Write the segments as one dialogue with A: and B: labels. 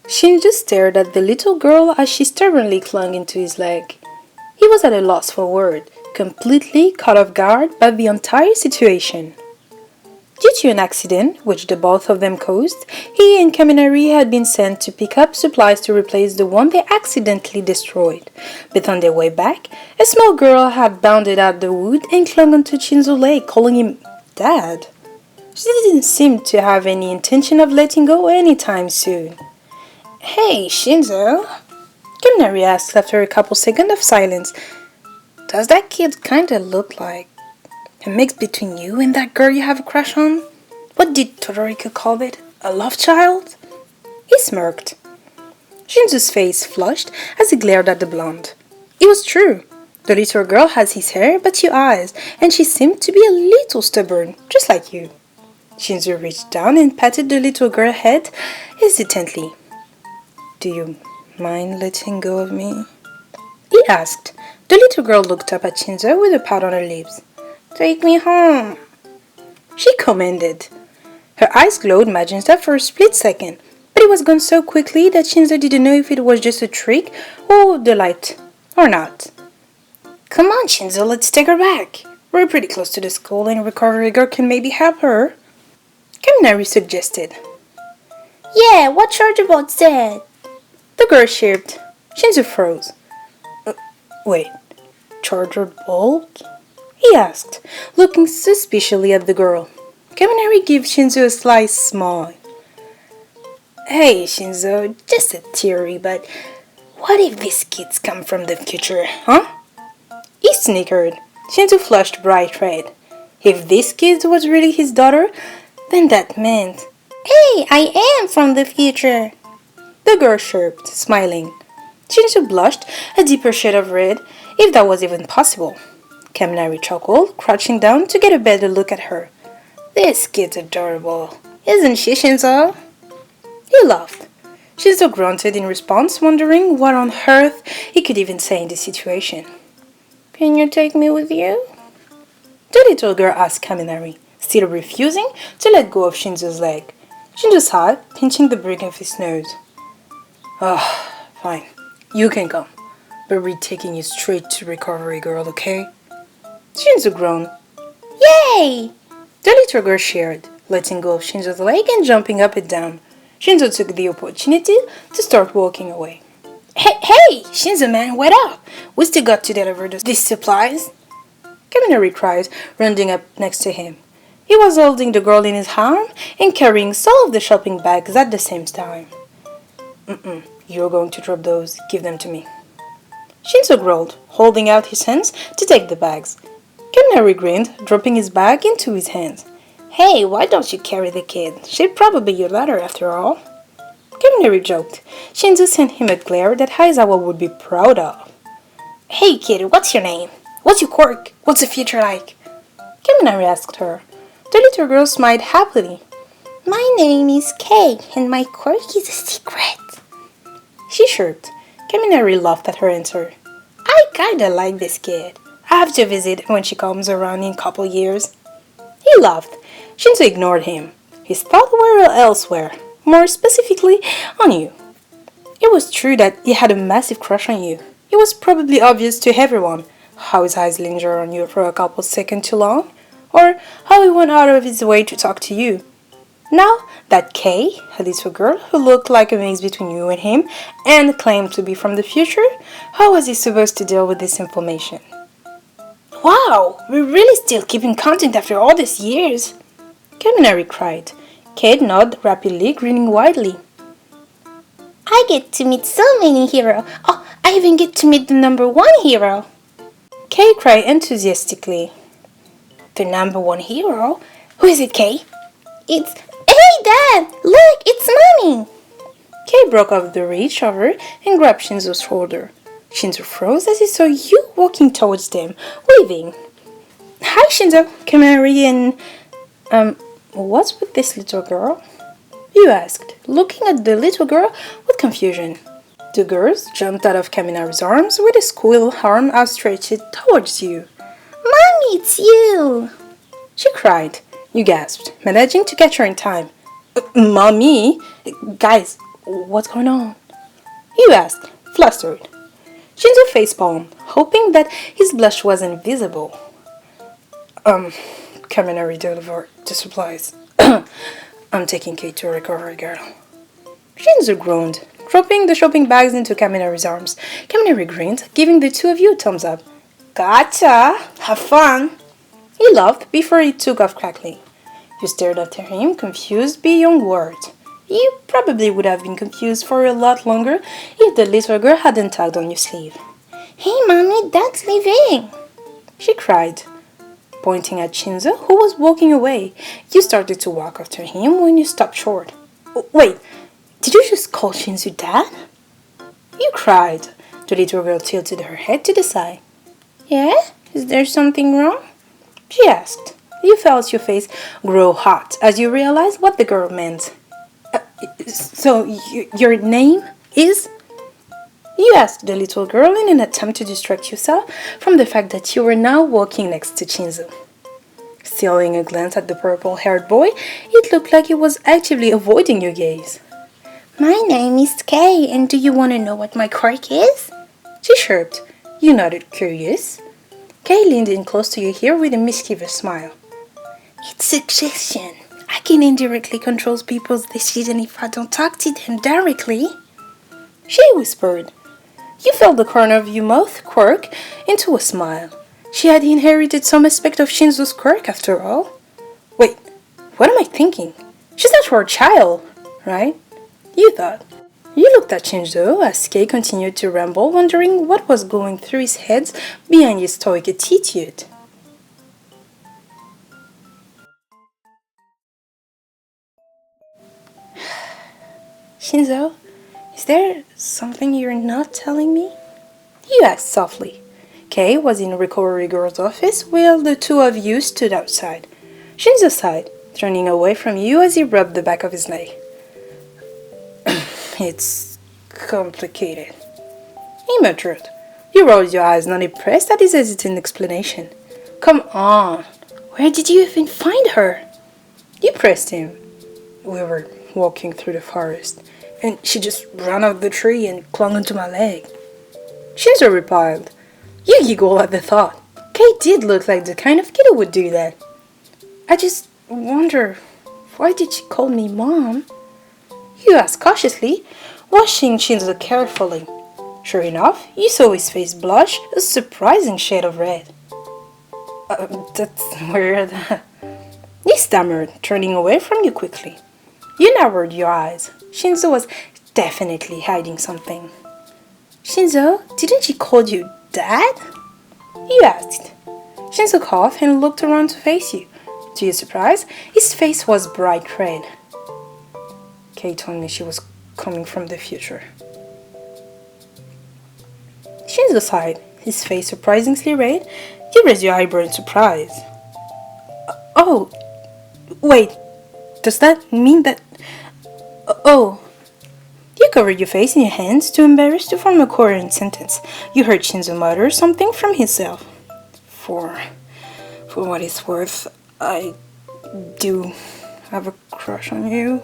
A: Shinju stared at the little girl as she stubbornly clung into his leg. He was at a loss for words, completely caught off guard by the entire situation. Due to an accident, which the both of them caused, he and Kaminari had been sent to pick up supplies to replace the one they accidentally destroyed. But on their way back, a small girl had bounded out the wood and clung onto Shinzo's leg, calling him Dad. She didn't seem to have any intention of letting go anytime soon. "Hey, Shinzo," Kaminari asked after a couple seconds of silence. "Does that kid kinda look like a mix between you and that girl you have a crush on? What did Todoriko call it? A love child?" He smirked. Shinzo's face flushed as he glared at the blonde. It was true. The little girl has his hair but your eyes, and she seemed to be a little stubborn, just like you. Shinzo reached down and patted the little girl's head hesitantly. "Do you mind letting go of me?" he asked. The little girl looked up at Shinzo with a pout on her lips. "Take me home," she commanded. Her eyes glowed magenta for a split second, but it was gone so quickly that Shinzo didn't know if it was just a trick or delight or not. "Come on, Shinzo, let's take her back. We're pretty close to the school and a recovery girl can maybe help her," Kaminari suggested.
B: "Yeah, what charge about that?"
A: The girl chirped. Shinzo froze. Wait, charger bulk?" he asked, looking suspiciously at the girl. Kaminari gave Shinzo a sly smile. "Hey, Shinzo, just a theory, but what if these kids come from the future, huh?" He snickered. Shinzo flushed bright red. If this kid was really his daughter, then that meant...
B: "Hey, I am from the future,"
A: the girl chirped, smiling. Shinzo blushed a deeper shade of red, if that was even possible. Kaminari chuckled, crouching down to get a better look at her. "This kid's adorable, isn't she, Shinzo?" He laughed. Shinzo grunted in response, wondering what on earth he could even say in this situation. "Can you take me with you?" the little girl asked Kaminari, still refusing to let go of Shinzo's leg. Shinzo sighed, pinching the bridge of his nose. Fine. You can come, but we're taking you straight to recovery girl, okay?" Shinzo groaned.
B: "Yay!"
A: The little girl cheered, letting go of Shinzo's leg and jumping up and down. Shinzo took the opportunity to start walking away. Hey, Shinzo man, wait up! We still got to deliver these supplies," Kaminari cried, running up next to him. He was holding the girl in his arm and carrying some of the shopping bags at the same time. You're going to drop those. Give them to me." Shinzo growled, holding out his hands to take the bags. Kaminari grinned, dropping his bag into his hands. "Hey, why don't you carry the kid? She's probably your daughter after all." Kaminari joked. Shinzo sent him a glare that Aizawa would be proud of. "Hey kid, what's your name? What's your quirk? What's the future like?" Kaminari asked her. The little girl smiled happily.
B: "My name is Kay, and my quirk is a secret,"
A: she chirped. Kaminari laughed at her answer. "I kinda like this kid. I have to visit when she comes around in a couple years." He laughed. Shinzo ignored him. His thoughts were elsewhere, more specifically on you. It was true that he had a massive crush on you. It was probably obvious to everyone how his eyes lingered on you for a couple seconds too long, or how he went out of his way to talk to you. Now that Kay, a little girl who looked like a mix between you and him and claimed to be from the future, how was he supposed to deal with this information? "Wow, we're really still keeping contact after all these years," Kaminari cried. Kate nodded rapidly, grinning widely.
B: "I get to meet so many heroes. Oh, I even get to meet the #1 hero."
A: Kay cried enthusiastically. "The #1 hero? Who is it, Kay?"
B: "It's... Hey, Dad! Look, it's Mommy!"
A: Kay broke off the reach over and grabbed Shinzo's shoulder. Shinzo froze as he saw you walking towards them, waving. "Hi, Shinzo, Kaminari, and... what's with this little girl?" you asked, looking at the little girl with confusion. The girls jumped out of Kaminari's arms with a squeal arm outstretched towards you.
B: "Mommy, it's you!"
A: she cried. You gasped, managing to catch her in time. "Mommy? Guys, What's going on? You asked, flustered. Shinsou facepalmed, hoping that his blush was invisible. Kaminari delivered the supplies. I'm taking Kate to recovery, girl. Shinsou groaned, dropping the shopping bags into Kaminari's arms. Kaminari grinned, giving the two of you a thumbs up. Gotcha! Have fun! He laughed before he took off quickly. You stared after him, confused beyond words. You probably would have been confused for a lot longer if the little girl hadn't tugged on your sleeve.
B: Hey, Mommy, Dad's leaving!
A: She cried, pointing at Shinsou, who was walking away. You started to walk after him when you stopped short. Wait, did you just call Shinsou Dad? You cried. The little girl tilted her head to the side.
B: Yeah? Is there something wrong?
A: She asked. You felt your face grow hot as you realized what the girl meant. So, your name is? You asked the little girl in an attempt to distract yourself from the fact that you were now walking next to Shinsou. Stealing a glance at the purple-haired boy, it looked like he was actively avoiding your gaze.
B: My name is Kay, and do you want to know what my quirk is?
A: She chirped. You nodded, curious. Kay leaned in close to your ear with a mischievous smile.
B: It's suggestion. I can indirectly control people's decisions if I don't talk to them directly.
A: She whispered. You felt the corner of your mouth quirk into a smile. She had inherited some aspect of Shinsou's quirk after all. Wait, what am I thinking? She's not your child, right? You thought. You looked at Shinsou as Kei continued to ramble, wondering what was going through his head behind his stoic attitude. Shinsou, is there something you're not telling me? You asked softly. Kei was in Recovery Girl's office while the two of you stood outside. Shinsou sighed, turning away from you as he rubbed the back of his leg. It's complicated. He muttered. You rolled your eyes, not impressed at his hesitant explanation. Come on, where did you even find her? You pressed him. We were walking through the forest, and she just ran out the tree and clung onto my leg. Shinsou replied. You giggled at the thought. Kate did look like the kind of kid who would do that. I just wonder, why did she call me Mom? You asked cautiously, watching Shinsou carefully. Sure enough, you saw his face blush a surprising shade of red. That's weird. He stammered, turning away from you quickly. You narrowed your eyes. Shinsou was definitely hiding something. Shinsou, didn't she call you Dad? You asked. Shinsou coughed and looked around to face you. To your surprise, his face was bright red. Kay told me she was coming from the future. Shinsou sighed, his face surprisingly red. You raised your eyebrow in surprise. Oh, wait, does that mean that... Oh. You covered your face in your hands, too embarrassed to form a coherent sentence. You heard Shinsou mutter something from himself. For what it's worth, I do have a crush on you.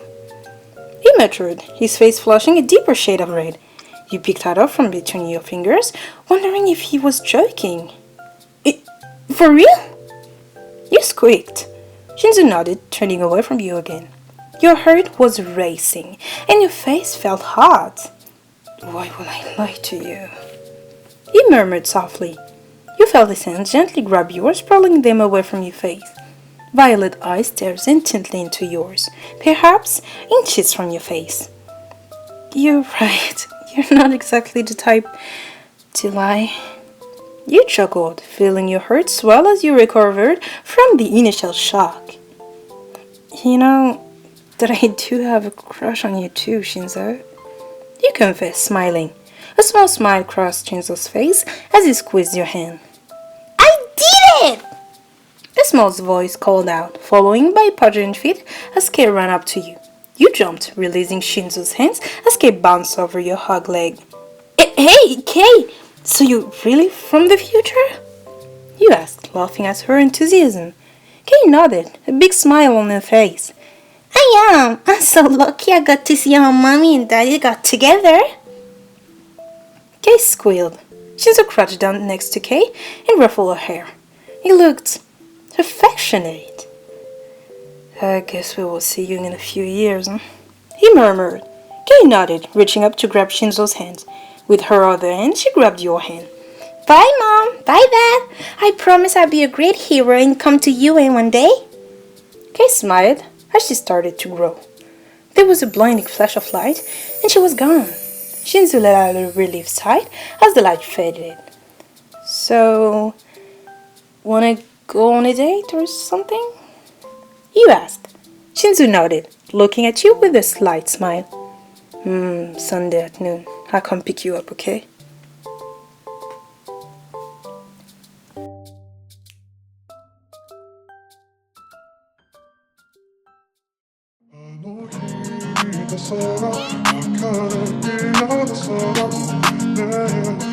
A: He muttered, his face flushing a deeper shade of red. You picked that up from between your fingers, wondering if he was joking. For real? You squeaked. Shinsou nodded, turning away from you again. Your heart was racing, and your face felt hot. Why would I lie to you? He murmured softly. You felt his hands gently grab yours, pulling them away from your face. Violet eyes stared intently into yours, perhaps inches from your face. You're right. You're not exactly the type to lie. You chuckled, feeling your heart swell as you recovered from the initial shock. You know that I do have a crush on you too, Shinsou. You confessed, smiling. A small smile crossed Shinsou's face as he squeezed your hand.
B: I did it!
A: A small voice called out, following by pudgy feet as Kay ran up to you. You jumped, releasing Shinsou's hands as Kay bounced over your hug leg. Hey, Kay! So you're really from the future? You asked, laughing at her enthusiasm. Kay nodded, a big smile on her face.
B: I am. I'm so lucky I got to see how mommy and daddy got together.
A: Kay squealed. Shinsou crouched down next to Kay and ruffled her hair. He looked affectionate. I guess we will see you in a few years, huh? He murmured. Kay nodded, reaching up to grab Shinsou's hand. With her other hand, she grabbed your hand.
B: Bye, Mom. Bye, Dad. I promise I'll be a great hero and come to UN one day.
A: Kay smiled as she started to grow. There was a blinding flash of light, and she was gone. Shinsou let out a relieved sigh as the light faded. So, wanna go on a date or something? You asked. Shinsou nodded, looking at you with a slight smile. Sunday at noon. I'll come pick you up, okay?
C: Academia.